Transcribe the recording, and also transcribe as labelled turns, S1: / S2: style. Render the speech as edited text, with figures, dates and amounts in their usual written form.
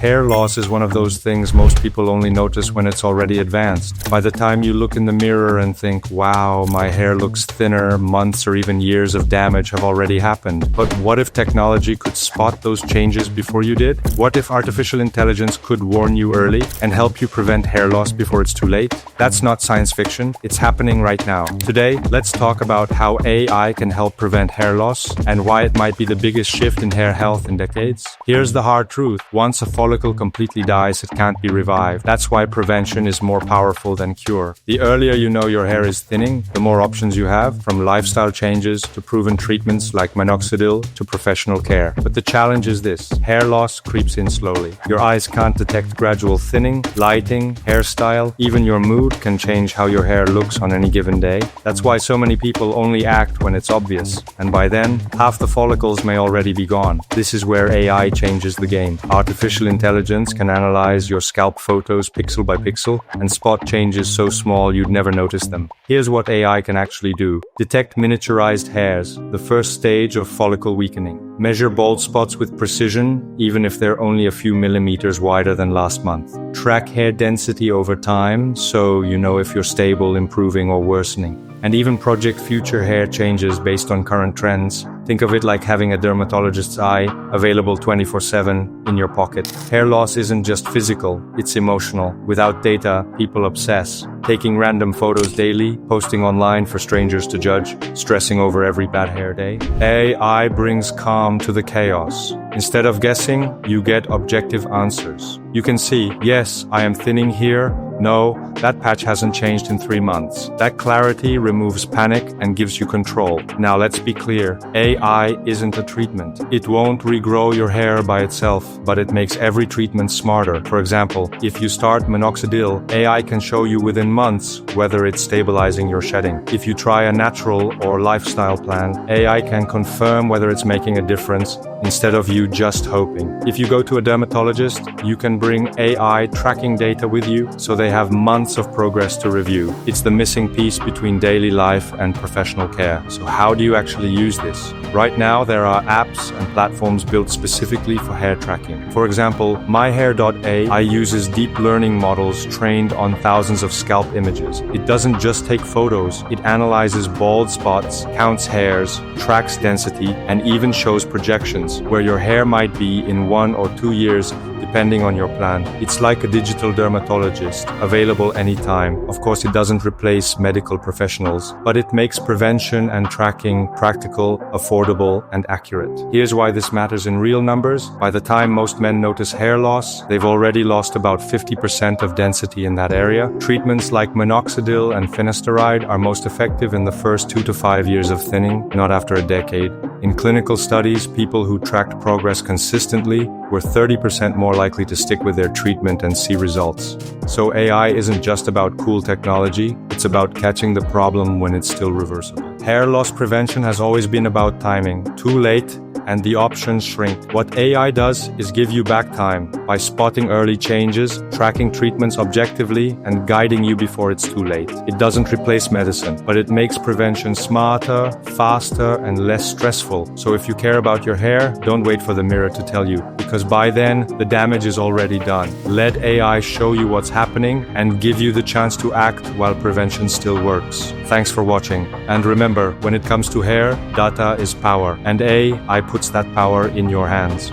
S1: Hair loss is one of those things most people only notice when it's already advanced. By the time you look in the mirror and think, wow, my hair looks thinner, months or even years of damage have already happened. But what if technology could spot those changes before you did? What if artificial intelligence could warn you early and help you prevent hair loss before it's too late? That's not science fiction, it's happening right now. Today, let's talk about how AI can help prevent hair loss and why it might be the biggest shift in hair health in decades. Here's the hard truth. Once a follicle completely dies, it can't be revived. That's why prevention is more powerful than cure. The earlier you know your hair is thinning, the more options you have, from lifestyle changes to proven treatments like minoxidil to professional care. But the challenge is this: hair loss creeps in slowly. Your eyes can't detect gradual thinning, lighting, hairstyle, even your mood can change how your hair looks on any given day. That's why so many people only act when it's obvious, and by then, half the follicles may already be gone. This is where AI changes the game. Artificial intelligence can analyze your scalp photos pixel by pixel and spot changes so small you'd never notice them. Here's what AI can actually do. Detect miniaturized hairs, the first stage of follicle weakening. Measure bald spots with precision, even if they're only a few millimeters wider than last month. Track hair density over time, so you know if you're stable, improving, or worsening. And even project future hair changes based on current trends. Think of it like having a dermatologist's eye available 24/7 in your pocket. Hair loss isn't just physical, it's emotional. Without data, people obsess, taking random photos daily, posting online for strangers to judge, stressing over every bad hair day. AI brings calm to the chaos. Instead of guessing, you get objective answers. You can see, yes, I am thinning here. No, that patch hasn't changed in 3 months. That clarity removes panic and gives you control. Now let's be clear, AI isn't a treatment. It won't regrow your hair by itself, but it makes every treatment smarter. For example, if you start minoxidil, AI can show you within months whether it's stabilizing your shedding. If you try a natural or lifestyle plan, AI can confirm whether it's making a difference instead of you just hoping. If you go to a dermatologist, you can bring AI tracking data with you so they have months of progress to review. It's the missing piece between daily life and professional care. So how do you actually use this? Right now, there are apps and platforms built specifically for hair tracking. For example, MyHair.ai uses deep learning models trained on thousands of scalp images. It doesn't just take photos, it analyzes bald spots, counts hairs, tracks density, and even shows projections where your hair might be in 1 or 2 years, depending on your plan. It's like a digital dermatologist, available anytime. Of course, it doesn't replace medical professionals, but it makes prevention and tracking practical, affordable, and accurate. Here's why this matters in real numbers. By the time most men notice hair loss, they've already lost about 50% of density in that area. Treatments like minoxidil and finasteride are most effective in the first 2 to 5 years of thinning, not after a decade. In clinical studies, people who tracked progress consistently were 30% more likely to stick with their treatment and see results. So AI isn't just about cool technology, it's about catching the problem when it's still reversible. Hair loss prevention has always been about timing. Too late, and the options shrink. What AI does is give you back time by spotting early changes, tracking treatments objectively, and guiding you before it's too late. It doesn't replace medicine, but it makes prevention smarter, faster, and less stressful. So if you care about your hair, don't wait for the mirror to tell you, because by then, the damage is already done. Let AI show you what's happening and give you the chance to act while prevention still works. Thanks for watching. And remember, when it comes to hair, data is power, and AI puts that power in your hands.